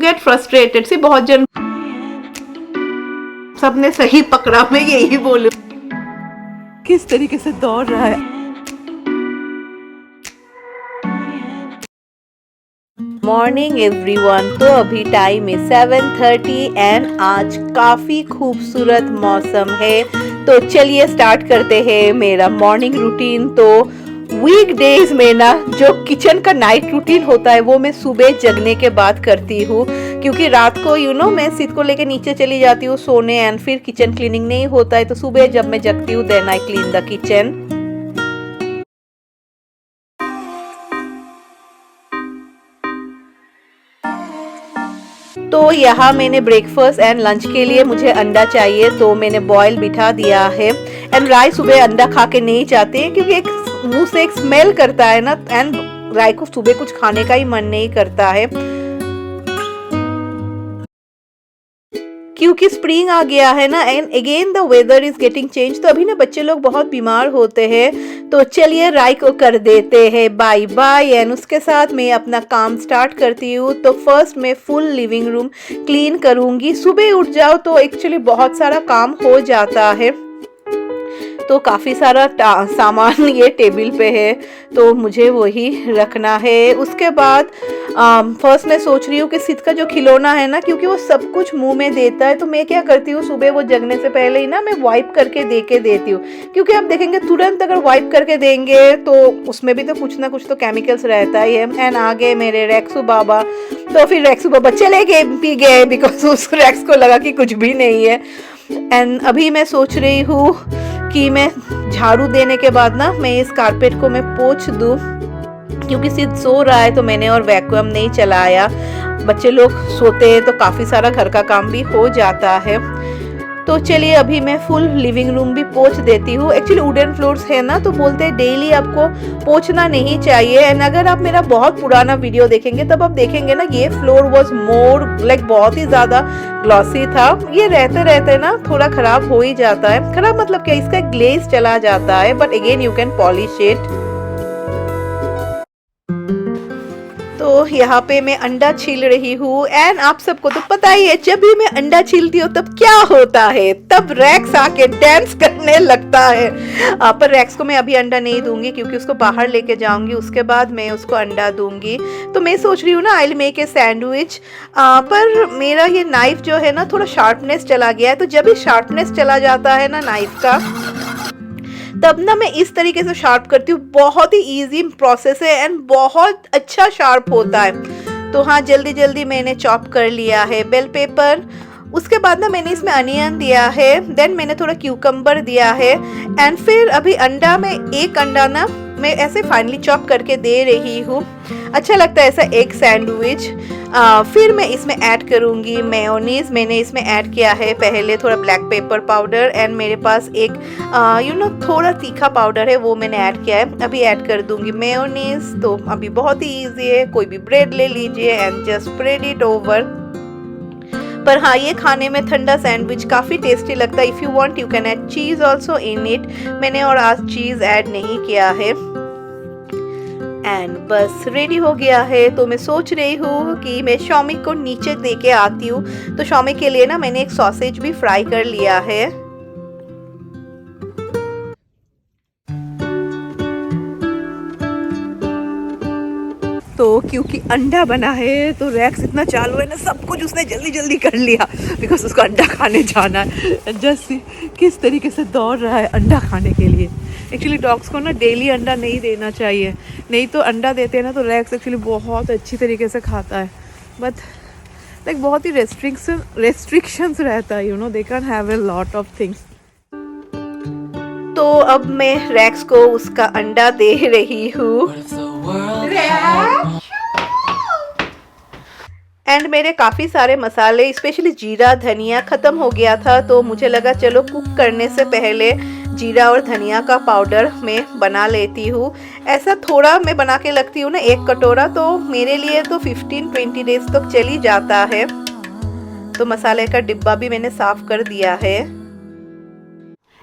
Get frustrated. से बहुत जन सबने सही पकड़ा, मैं यही बोलूं। किस तरीके से दौड़ रहा है। मॉर्निंग एवरीवन, तो अभी टाइम है 7:30 एंड आज काफ़ी खूबसूरत मौसम है। तो चलिए स्टार्ट करते हैं मेरा मॉर्निंग रूटीन। तो वीकडेज में ना जो किचन का नाइट रूटीन होता है वो मैं सुबह जगने के बाद करती हूँ, क्योंकि रात को मैं सिद को लेके नीचे चली जाती हूँ सोने एंड फिर किचन क्लीनिंग नहीं होता है। तो सुबह जब मैं जगती हूँ then I clean the kitchen. तो यहाँ मैंने ब्रेकफास्ट एंड लंच के लिए मुझे अंडा चाहिए, तो मैंने बॉयल बिठा दिया है। एंड राय सुबह अंडा खा के नहीं चाहते हैं क्योंकि एक मुंह से एक स्मेल करता है ना, एंड राय को सुबह कुछ खाने का ही मन नहीं करता है क्योंकि स्प्रिंग आ गया है ना, and again the weather is getting change. तो अभी ना बच्चे लोग बहुत बीमार होते हैं। तो चलिए राय को कर देते हैं बाय बाय एंड उसके साथ मैं अपना काम स्टार्ट करती हूँ। तो फर्स्ट मैं फुल लिविंग रूम क्लीन करूँगी। सुबह उठ जाओ तो एक्चुअली बहुत सारा काम हो जाता है, तो काफ़ी सारा सामान ये टेबल पे है तो मुझे वही रखना है। उसके बाद फर्स्ट मैं सोच रही हूँ कि सिद का जो खिलौना है ना, क्योंकि वो सब कुछ मुंह में देता है, तो मैं क्या करती हूँ सुबह वो जगने से पहले ही ना मैं वाइप करके दे के देती हूँ। क्योंकि आप देखेंगे तुरंत अगर वाइप करके देंगे तो उसमें भी तो कुछ ना कुछ तो केमिकल्स रहता ही है। एंड आगे मेरे रेक्सू बाबा, तो फिर रेक्सू बाबा चले गए पी गए बिकॉज उस रेक्स को लगा कि कुछ भी नहीं है। एंड अभी मैं सोच रही हूँ कि मैं झाड़ू देने के बाद ना मैं इस कारपेट को मैं पोंछ दूँ, क्योंकि सिद सो रहा है तो मैंने और वैक्यूम नहीं चलाया। बच्चे लोग सोते हैं तो काफ़ी सारा घर का काम भी हो जाता है। तो चलिए अभी मैं फुल लिविंग रूम भी पोंछ देती हूँ। एक्चुअली वुडन फ्लोर्स है ना, तो बोलते हैं डेली आपको पोंछना नहीं चाहिए। एंड अगर आप मेरा बहुत पुराना वीडियो देखेंगे तब आप देखेंगे ना ये फ्लोर वॉज मोर लाइक बहुत ही ज़्यादा ग्लॉसी था। ये रहते रहते ना थोड़ा ख़राब हो ही जाता है। ख़राब मतलब क्या, इसका ग्लेज चला जाता है, but again you can polish it. तो यहाँ पे मैं अंडा छील रही हूँ एंड आप सबको तो पता ही है जब भी मैं अंडा छीलती हूँ तब क्या होता है, तब रैक्स आके डांस करने लगता है। पर रैक्स को मैं अभी अंडा नहीं दूंगी क्योंकि उसको बाहर लेके जाऊंगी, उसके बाद मैं उसको अंडा दूंगी। तो मैं सोच रही हूँ ना आई विल मेक ए सैंडविच, पर मेरा ये नाइफ जो है ना थोड़ा शार्पनेस चला गया है। तो जब भी शार्पनेस चला जाता है ना नाइफ का, तब ना मैं इस तरीके से शार्प करती हूँ। बहुत ही इजी प्रोसेस है एंड बहुत अच्छा शार्प होता है। तो हाँ, जल्दी जल्दी मैंने चॉप कर लिया है बेल पेपर। उसके बाद ना मैंने इसमें अनियन दिया है, देन मैंने थोड़ा क्यूकम्बर दिया है, एंड फिर अभी अंडा में एक अंडा ना मैं ऐसे फाइनली चॉप करके दे रही हूँ। अच्छा लगता है ऐसा एक सैंडविच। फिर मैं इसमें ऐड करूँगी मेयोनीज। मैंने इसमें ऐड किया है पहले थोड़ा ब्लैक पेपर पाउडर, एंड मेरे पास एक थोड़ा तीखा पाउडर है वो मैंने ऐड किया है। अभी ऐड कर दूँगी मेयोनीज। तो अभी बहुत ही ईजी है, कोई भी ब्रेड ले लीजिए and just spread it over. पर हाँ, ये खाने में ठंडा सैंडविच काफ़ी टेस्टी लगता है। If you want you can add cheese also in it. मैंने और आज चीज़ ऐड नहीं किया है। एंड बस रेडी हो गया है। तो मैं सोच रही हूँ कि मैं शॉमी को नीचे दे के आती हूँ। तो शॉमी के लिए ना मैंने एक सॉसेज भी फ्राई कर लिया है। तो क्योंकि अंडा बना है तो रैक्स इतना चालू है ना, सब कुछ उसने जल्दी जल्दी कर लिया बिकॉज उसको अंडा खाने जाना है। जस्ट किस तरीके से दौड़ रहा है अंडा खाने के लिए। एक्चुअली डॉग्स को ना डेली अंडा नहीं देना चाहिए, नहीं तो अंडा देते हैं ना तो रैक्स एक्चुअली बहुत अच्छी तरीके से खाता है, बट लाइक बहुत ही रेस्ट्रिक्शंस रहता है, they can have a lot of things. तो अब मैं रैक्स को उसका अंडा दे रही हूँ। एंड मेरे काफ़ी सारे मसाले स्पेशली जीरा धनिया ख़त्म हो गया था, तो मुझे लगा चलो कुक करने से पहले जीरा और धनिया का पाउडर मैं बना लेती हूँ। ऐसा थोड़ा मैं बना के लगती हूँ ना, 1 कटोरा, तो मेरे लिए तो 15-20 डेज तक चली जाता है। तो मसाले का डिब्बा भी मैंने साफ़ कर दिया है।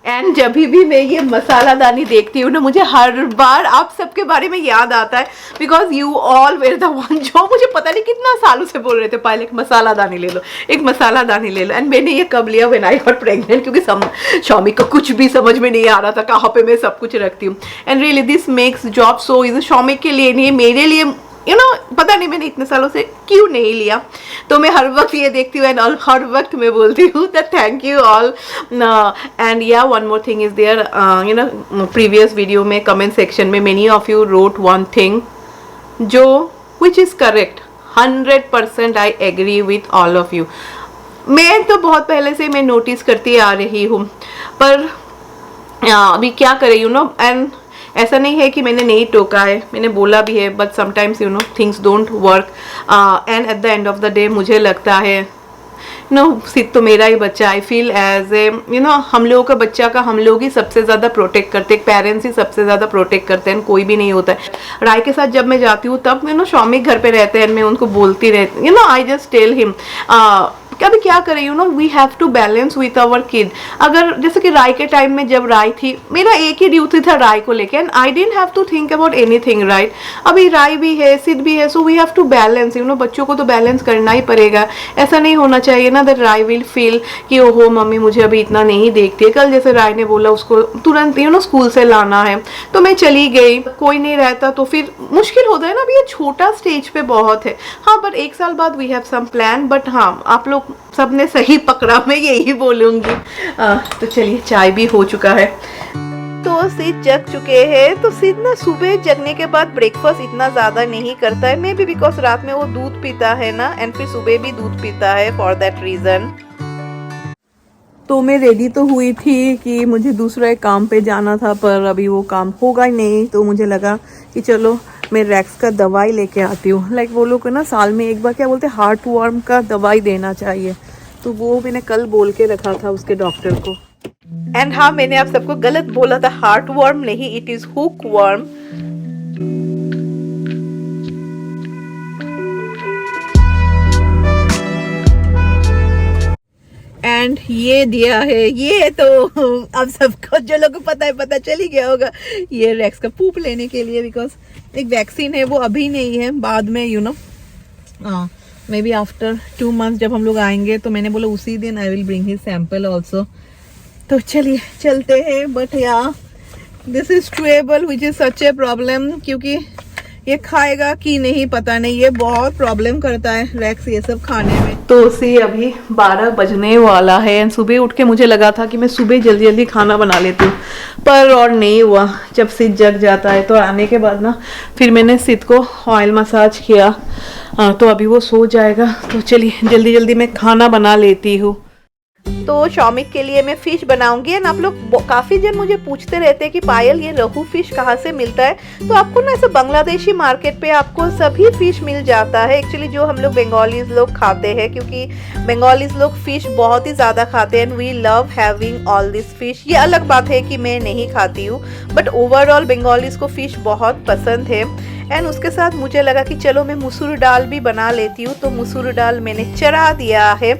एंड जब भी मैं ये मसालादानी देखती हूँ ना, मुझे हर बार आप सबके बारे में याद आता है, because you all where the one जो मुझे पता नहीं कितना सालों से बोल रहे थे पायल एक मसालादानी ले लो, एक मसालादानी ले लो। एंड मैंने ये कब लिया, व्हेन आई गॉट प्रेग्नेंट, क्योंकि शॉमी को कुछ भी समझ में नहीं आ रहा था कहाँ पे मैं सब कुछ रखती हूँ। And really this makes job so is, Xiaomi के लिए नहीं, मेरे लिए पता नहीं मैंने इतने सालों से क्यों नहीं लिया। तो मैं हर वक्त ये देखती हूँ एंड हर वक्त मैं बोलती हूँ that thank you all. And yeah one more thing is there, previous video में कमेंट सेक्शन में many of you wrote one thing जो which is correct, 100% I agree with all of you. मैं तो बहुत पहले से मैं नोटिस करती आ रही हूँ, पर अभी क्या करे एंड ऐसा नहीं है कि मैंने नहीं टोका है, मैंने बोला भी है, but sometimes things don't work. And eight the end of the day मुझे लगता है सिर्फ तो मेरा ही बच्चा, आई फील एज ए हम लोगों का बच्चा का हम लोग ही सबसे ज़्यादा प्रोटेक्ट करते हैं, पेरेंट्स ही सबसे ज़्यादा प्रोटेक्ट करते हैं, कोई भी नहीं होता है। राय के साथ जब मैं जाती हूँ तब शॉमी घर पे रहते हैं, मैं उनको बोलती रहती आई जस्ट टेल हिम कभी क्या करें we have to balance with our kid. अगर जैसे कि राय के टाइम में जब राय थी, मेरा एक ही ड्यूटी था राय को लेके, and I didn't have to think about anything right. अभी राय भी है, सिद्ध भी है, so we have to balance बच्चों को तो बैलेंस करना ही पड़ेगा। ऐसा नहीं होना चाहिए ना दैट राय विल फील कि ओहो मम्मी मुझे अभी इतना नहीं देखती है। कल जैसे राय ने बोला उसको तुरंत स्कूल से लाना है, तो मैं चली गई, कोई नहीं रहता तो फिर मुश्किल होता है ना। अभी ये छोटा स्टेज पे बहुत है, हाँ, बट 1 साल बाद we have some plan. But हाँ, आप लोग सबने सही पकड़ा, मैं यही बोलूँगी। तो चलिए, चाय भी हो चुका है, तो सिद्ध जग चुके हैं। तो सिद्ध ना सुबह जगने के बाद ब्रेकफास्ट इतना ज़्यादा नहीं करता है, मे बी बिकॉज रात में वो दूध पीता है ना, एंड फिर सुबह भी दूध पीता है, फॉर दैट रीज़न। तो मैं रेडी तो हुई थी कि मुझे दूसरा एक काम पे जाना था, पर अभी वो काम होगा ही नहीं, तो मुझे लगा कि चलो मैं रैक्स का दवाई लेके आती हूँ। लाइक वो लोग ना साल में एक बार क्या बोलते हैं, हार्ट वर्म का दवाई देना चाहिए, तो वो मैंने कल बोल के रखा था उसके डॉक्टर को। एंड हाँ, मैंने आप सबको गलत बोला था, हार्ट वर्म नहीं, it is hook worm. And ये दिया है, ये तो अब सबको जो लोगों को पता है पता चल ही गया होगा, ये रैक्स का पूप लेने के लिए, बिकॉज एक वैक्सीन है, वो अभी नहीं है, बाद में मे बी आफ्टर 2 months जब हम लोग आएंगे, तो मैंने बोला उसी दिन I will bring his sample also. तो चलिए चलते हैं। But yeah this is trouble which is such a problem, क्योंकि ये खाएगा कि नहीं पता नहीं, ये बहुत प्रॉब्लम करता है रैक्स ये सब खाने में। तो उसी अभी 12 बजने वाला है, एंड सुबह उठ के मुझे लगा था कि मैं सुबह जल्दी जल्दी खाना बना लेती हूँ, पर और नहीं हुआ। जब सिद्ध जग जाता है तो आने के बाद ना फिर मैंने सिद्ध को ऑयल मसाज किया, तो अभी वो सो जाएगा। तो चलिए जल्दी जल्दी मैं खाना बना लेती हूँ। तो शौमिक के लिए मैं फ़िश बनाऊंगी। एंड आप लोग काफ़ी जन मुझे पूछते रहते हैं कि पायल ये रोहू फ़िश कहाँ से मिलता है। तो आपको ना ऐसे बांग्लादेशी मार्केट पे आपको सभी फ़िश मिल जाता है, एक्चुअली जो हम लोग बंगालीज लोग खाते हैं, क्योंकि बंगालीज लोग फ़िश बहुत ही ज़्यादा खाते हैं, and we love having all this fish. ये अलग बात है कि मैं नहीं खाती हूँ, बट ओवरऑल बंगालीज को फ़िश बहुत पसंद है। एंड उसके साथ मुझे लगा कि चलो मैं मसूर दाल भी बना लेती हूँ, तो मसूर दाल मैंने चढ़ा दिया है।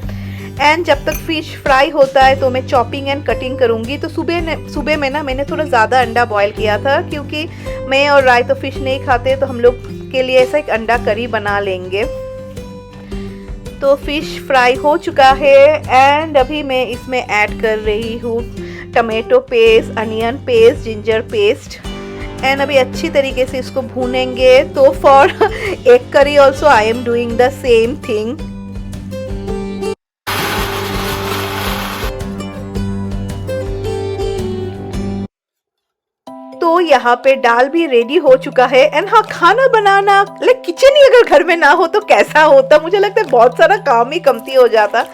एंड जब तक फ़िश फ्राई होता है तो मैं चॉपिंग एंड कटिंग करूँगी। तो सुबह में ना मैंने थोड़ा ज़्यादा अंडा बॉईल किया था, क्योंकि मैं और राय तो फ़िश नहीं खाते, तो हम लोग के लिए ऐसा एक अंडा करी बना लेंगे। तो फ़िश फ्राई हो चुका है, एंड अभी मैं इसमें ऐड कर रही हूँ tomato paste, onion paste, ginger paste, and अभी अच्छी तरीके से इसको भूनेंगे। तो for egg curry also I am doing the same thing. तो यहाँ पे दाल भी रेडी हो चुका है। एंड हाँ, खाना बनाना लाइक किचन ही अगर घर में ना हो तो कैसा होता, मुझे लगता है बहुत सारा काम ही कमती हो जाता।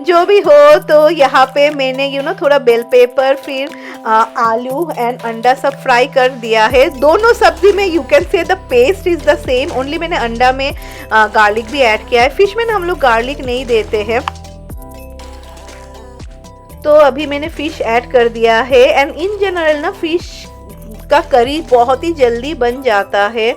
जो भी हो, तो यहाँ पे मैंने थोड़ा बेल पेपर, फिर आलू एंड अंडा सब फ्राई कर दिया है। दोनों सब्जी में you can say the paste is the same, only मैंने अंडा में गार्लिक भी ऐड किया है। फिश में हम लोग गार्लिक नहीं देते हैं। तो अभी मैंने फिश ऐड कर दिया है। एंड इन जनरल ना फिश का करी बहुत ही जल्दी बन जाता है,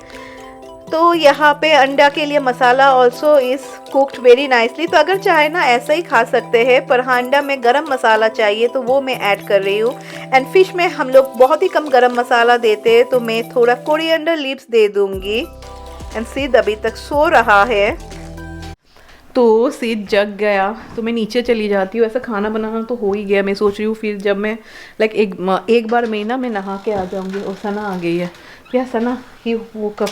तो यहाँ पे अंडा के लिए masala also is cooked very nicely. तो अगर चाहे ना ऐसा ही खा सकते हैं, पर हाँ अंडा में गरम मसाला चाहिए तो वो मैं ऐड कर रही हूँ। एंड फिश में हम लोग बहुत ही कम गरम मसाला देते हैं, तो मैं थोड़ा कोरिएंडर लीव्स दे दूंगी। एंड सिद अभी तक सो रहा है, तो सिद जग गया तो मैं नीचे चली जाती हूँ। ऐसा खाना बनाना तो हो ही गया। मैं सोच रही हूँ फिर जब मैं लाइक एक बार महीना मैं नहा के आ जाऊँगी। और सना आ गई है, या सना ही वो कब,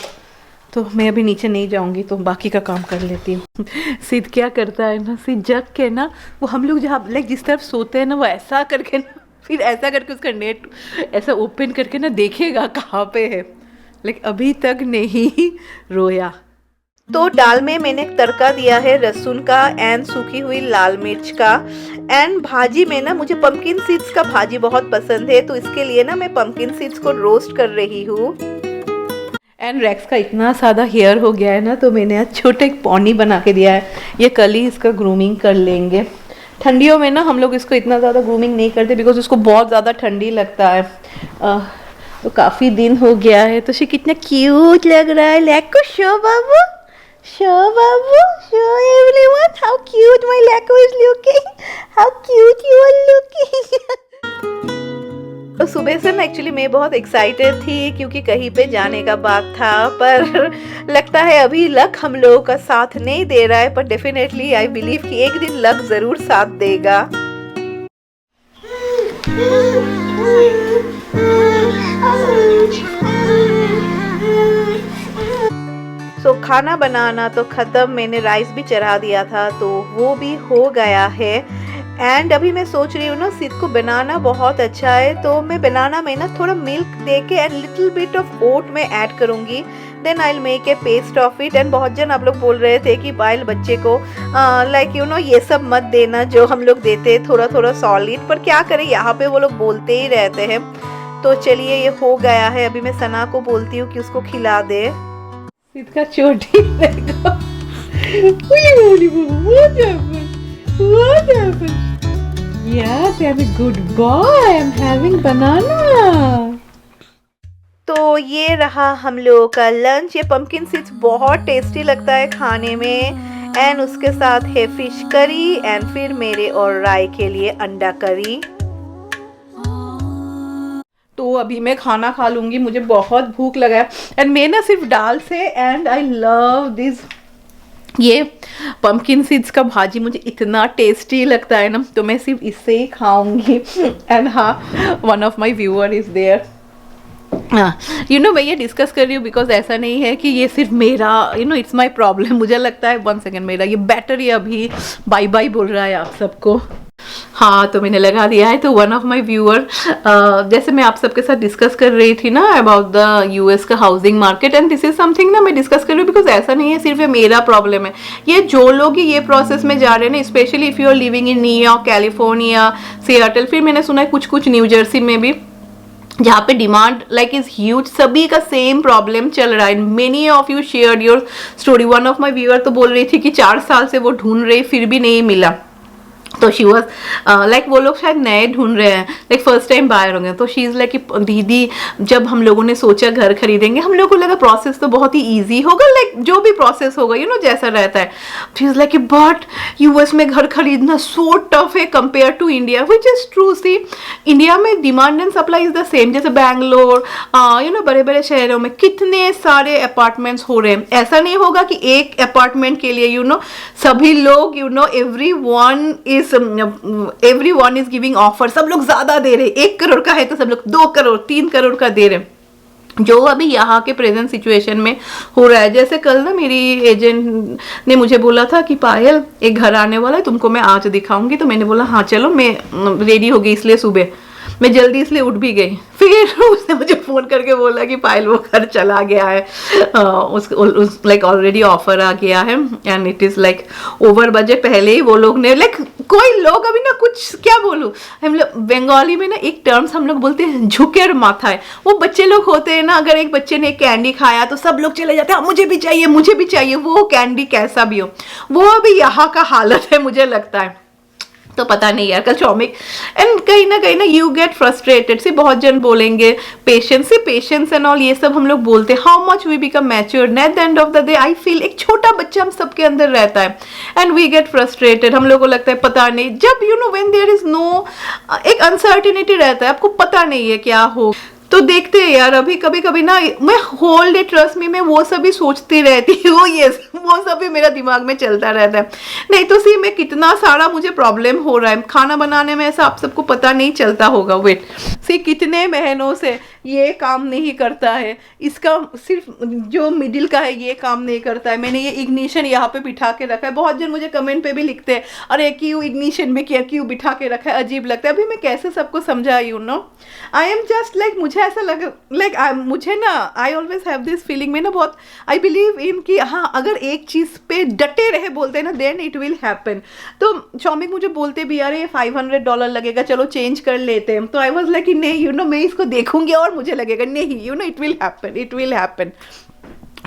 तो मैं अभी नीचे नहीं जाऊंगी, तो बाकी का काम कर लेती हूँ। सिद क्या करता है ना, सिद जग के ना वो हम लोग जहाँ लाइक जिस तरफ सोते हैं ना, वो ऐसा करके ना फिर ऐसा करके उसका नेट ऐसा ओपन करके ना देखेगा कहाँ पे है। लाइक अभी तक नहीं रोया। तो दाल में मैंने तड़का दिया है लहसुन का एंड सूखी हुई लाल मिर्च का। एंड भाजी में ना मुझे पम्पकिन सीड्स का भाजी बहुत पसंद है, तो इसके लिए ना मैं पम्पकिन सीड्स को रोस्ट कर रही हूँ। एंड रेक्स का इतना सादा हेयर हो गया है ना, तो मैंने आज छोटा एक पॉनी बना के दिया है। ये कल ही इसका ग्रूमिंग कर लेंगे। ठंडियों में ना हम लोग इसको इतना ज़्यादा ग्रूमिंग नहीं करते, बिकॉज उसको बहुत ज़्यादा ठंडी लगता है। तो काफ़ी दिन हो गया है। तो कितना क्यूट लग रहा है। लैको शो बाबू, शो बाबू, show everyone how cute my Laiko is looking, how cute you are looking. तो सुबह से ना एक्चुअली मैं बहुत एक्साइटेड थी, क्योंकि कहीं पे जाने का बात था, पर लगता है अभी लक हम लोगों का साथ नहीं दे रहा है। पर डेफिनेटली आई बिलीव कि एक दिन लक जरूर साथ देगा। सो खाना बनाना तो ख़त्म, मैंने राइस भी चढ़ा दिया था, तो वो भी हो गया है। एंड अभी मैं सोच रही हूँ ना, सिद को बनाना बहुत अच्छा है, तो मैं बनाना में ना थोड़ा मिल्क दे के and little bit of oat में ऐड करूँगी। Then I will make a paste of it. And बहुत जन आप लोग बोल रहे थे कि पायल बच्चे को लाइक यू नो ये सब मत देना जो हम लोग देते हैं, थोड़ा थोड़ा सॉलिड। पर क्या करें, यहाँ पे वो लोग बोलते ही रहते हैं। तो चलिए ये हो गया है। अभी मैं सना को बोलती हूँ कि उसको खिला दे। सिद का चोटी देखो। What happened? Yes, I'm a good boy. I'm having banana. तो ये रहा हम लोगों का लंच। ये पम्पकिन सीड्स बहुत टेस्टी लगता है खाने में। एंड उसके साथ है फिश करी एंड फिर मेरे और राय के लिए अंडा करी। तो अभी मैं खाना खा लूँगी, मुझे बहुत भूख लगा है। एंड मैं ना सिर्फ दाल से, एंड आई लव दिस, ये पम्पकिन सीड्स का भाजी मुझे इतना टेस्टी लगता है ना, तो मैं सिर्फ इससे ही खाऊंगी। एंड हाँ, one of my viewer is there. You know मैं ये डिस्कस कर रही हूँ बिकॉज ऐसा नहीं है कि ये सिर्फ मेरा you know it's my problem. मुझे लगता है 1 सेकेंड, मेरा ये बैटरी अभी बाय बाय बोल रहा है आप सबको। हाँ, तो मैंने लगा दिया है। तो वन ऑफ माई व्यूअर, जैसे मैं आप सबके साथ डिस्कस कर रही थी ना अबाउट द यूएस का housing market, and this is something ना मैं डिस्कस कर रही हूँ बिकॉज ऐसा नहीं है सिर्फ ये मेरा प्रॉब्लम है। ये जो लोग ये प्रोसेस में जा रहे हैं ना, specially if you are living in New York, California, Seattle, फिर मैंने सुना है कुछ न्यू जर्सी में भी, जहाँ पे डिमांड लाइक इज ह्यूज, सभी का सेम प्रॉब्लम चल रहा है। Many of you shared your story. One of my viewer तो बोल रही थी कि 4 साल से वो ढूंढ रही फिर भी नहीं मिला। तो शी वॉज लाइक वो लोग शायद नए ढूंढ रहे हैं, लाइक फर्स्ट टाइम बायर होंगे। तो शी इज़ लाइक दीदी, जब हम लोगों ने सोचा घर खरीदेंगे, हम लोगों को लगा प्रोसेस तो बहुत ही ईजी होगा, लाइक जो भी प्रोसेस होगा यू नो जैसा रहता है। She is like but US में घर खरीदना सो टफ है compare to India, which is true. See India में demand and supply is the same. जैसे बैंगलोर यू नो बड़े बड़े शहरों में कितने सारे अपार्टमेंट्स हो रहे हैं। ऐसा नहीं होगा कि एक अपार्टमेंट के लिए यू नो सभी लोग you know every one is giving offer, सब लोग ज्यादा दे रहे। 1 करोड़ का है तो सब लोग 2 करोड़ 3 करोड़ का दे रहे। जो अभी यहाँ के प्रेजेंट सिचुएशन में हो रहा है, जैसे कल ना मेरी एजेंट ने मुझे बोला था कि पायल एक घर आने वाला है, तुमको मैं आज दिखाऊंगी। तो मैंने बोला हाँ चलो, मैं रेडी हो गई, इसलिए सुबह मैं जल्दी इसलिए उठ भी गई। फिर उसने मुझे फ़ोन करके बोला कि पायल वो घर चला गया है, लाइक ऑलरेडी ऑफर आ गया है and it is like over budget. पहले ही वो लोग ने लाइक कोई लोग अभी ना कुछ क्या बोलूँ, हम लोग बंगाली में ना एक टर्म्स हम लोग बोलते हैं झुकेर माथा है। वो बच्चे लोग होते हैं ना, अगर एक बच्चे ने कैंडी खाया तो सब लोग चले जाते हैं मुझे भी चाहिए मुझे भी चाहिए, वो कैंडी कैसा भी हो। वो अभी यहाँ का हालत है मुझे लगता है। तो पता नहीं यार कल चौमिक एंड कहीं ना यू गेट फ्रस्ट्रेटेड। सी बहुत जन बोलेंगे पेशेंस एंड ऑल, ये सब हम लोग बोलते हैं, how much we become matured at the end of the day I feel एक छोटा बच्चा हम सबके अंदर रहता है एंड वी गेट फ्रस्ट्रेटेड। हम लोग को लगता है पता नहीं, जब you know when there is no, एक अनसर्टिनिटी रहता है, आपको पता नहीं है क्या हो। तो देखते हैं यार, अभी कभी कभी ना मैं होल डे ट्रस्ट में मैं वो सभी सोचती रहती हूँ, ये वो सभी मेरा दिमाग में चलता रहता है। नहीं तो सी मैं कितना सारा मुझे प्रॉब्लम हो रहा है खाना बनाने में, ऐसा आप सबको पता नहीं चलता होगा। वेट सी कितने महीनों से ये काम नहीं करता है, इसका सिर्फ जो मिडिल का है ये काम नहीं करता है। मैंने ये इग्निशन यहाँ पे बिठा के रखा है। बहुत जन मुझे कमेंट पे भी लिखते हैं अरे क्यों इग्निशन में क्या क्यों बिठा के रखा है, अजीब लगता है। अभी मैं कैसे सबको समझाई you know, I am just like मुझे ऐसा लग लाइक मुझे ना I always have this feeling में ना बहुत आई बिलीव इन कि हाँ अगर एक चीज़ पे डटे रहे बोलते हैं ना देन इट विल हैपन। तो चौमिक मुझे बोलते भी अरे $500 लगेगा चलो चेंज कर लेते हैं। तो आई वॉज लाइक नहीं यू नो मैं इसको देखूंगी और मुझे लगेगा नहीं you know it will happen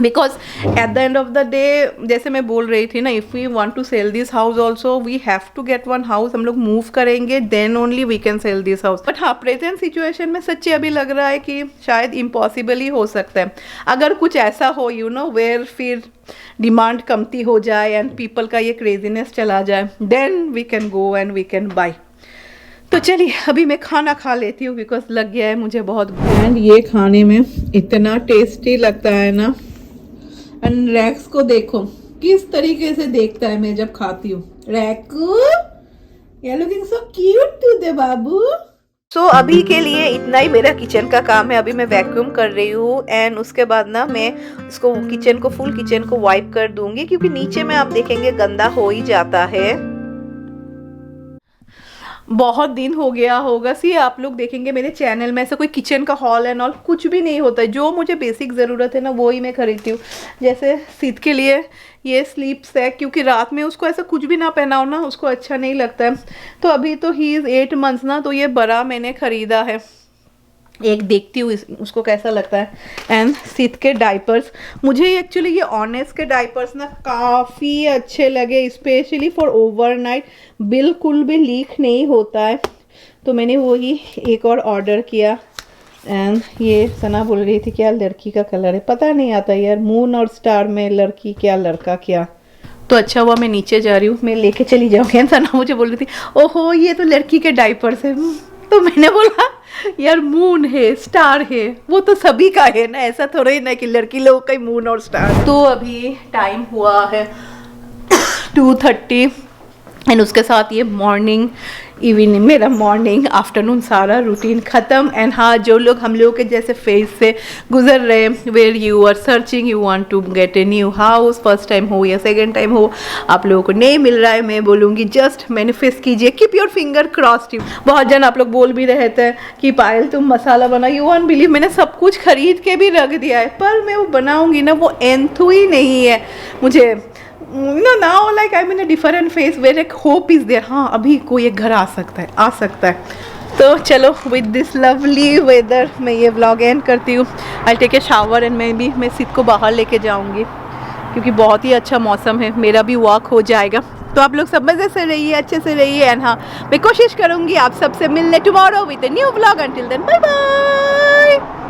because at the end of the day जैसे मैं बोल रही थी ना, if we want to sell this house also we have to get one house. हम लोग मूव करेंगे then only we can sell this house. But हाँ प्रेजेंट सिचुएशन में सच्ची अभी लग रहा है कि शायद इम्पॉसिबल ही हो सकता है। अगर कुछ ऐसा हो यू नो वेयर फिर डिमांड कमती हो जाए एंड पीपल का ये क्रेजीनेस चला जाए then we can go and we can buy. तो चलिए अभी मैं खाना खा लेती हूँ बिकॉज लग गया है मुझे बहुत एंड ये खाने में इतना टेस्टी लगता है ना। एंड रैक्स को देखो किस तरीके से देखता है मैं जब खाती हूँ। Raiku you looking so cute today बाबू। सो अभी के लिए इतना ही मेरा किचन का काम है। अभी मैं वैक्यूम कर रही हूँ एंड उसके बाद ना मैं इसको फुल किचन को वाइप कर दूंगी क्योंकि नीचे में आप देखेंगे गंदा हो ही जाता है। बहुत दिन हो गया होगा सी आप लोग देखेंगे मेरे चैनल में ऐसा कोई किचन का हॉल एंड ऑल कुछ भी नहीं होता है। जो मुझे बेसिक ज़रूरत है ना वो ही मैं खरीदती हूँ। जैसे सीध के लिए ये स्लीप्स है क्योंकि रात में उसको ऐसा कुछ भी ना पहनाओ ना उसको अच्छा नहीं लगता है। तो अभी तो ही इज़ 8 months ना, तो ये बड़ा मैंने ख़रीदा है। एक देखती हूँ उसको कैसा लगता है। एंड सीध के डाइपर्स मुझे एक्चुअली ये ऑनेस्ट के डाइपर्स ना काफ़ी अच्छे लगे स्पेशली फॉर ओवरनाइट, बिल्कुल भी लीक नहीं होता है। तो मैंने वही एक और ऑर्डर किया। एंड ये सना बोल रही थी क्या लड़की का कलर है, पता नहीं आता यार मून और स्टार में लड़की क्या लड़का क्या। तो अच्छा हुआ मैं नीचे जा रही हूँ, मैं लेके चली जाऊँगी। सना मुझे बोल रही थी ओहो ये तो लड़की के डाइपर्स है। तो मैंने बोला यार मून है स्टार है वो तो सभी का है ना, ऐसा थोड़ा ही ना कि लड़की लोग का ही मून और स्टार। तो अभी टाइम हुआ है 2:30 एंड उसके साथ ये मॉर्निंग इवनिंग मेरा मॉर्निंग आफ्टरनून सारा रूटीन ख़त्म। एंड हाँ जो लोग हम लोगों के जैसे फेज से गुजर रहे where you are searching you want to get a new house, first time हो या सेकंड टाइम हो आप लोगों को नहीं मिल रहा है, मैं बोलूँगी जस्ट मैनिफेस्ट कीजिए, कीप योर फिंगर क्रॉस्ड। बहुत जन आप लोग बोल भी रहे थे कि पायल तुम मसाला बना, यू वॉन्ट बिलीव मैंने सब कुछ खरीद के भी रख दिया है पर मैं वो बनाऊँगी ना वो एंथू ही नहीं है मुझे। now like I'm in a different phase where like hope is there। हाँ अभी कोई एक घर आ सकता है। तो चलो with this lovely weather मैं ये vlog एंड करती हूँ। I'll take a shower and मैं सीध को बाहर लेके जाऊँगी क्योंकि बहुत ही अच्छा मौसम है, मेरा भी वॉक हो जाएगा। तो आप लोग सब मज़े से रहिए, अच्छे से रहिए एंड हाँ मैं कोशिश करूँगी आप सबसे मिलने tomorrow with a new vlog. Until then bye bye.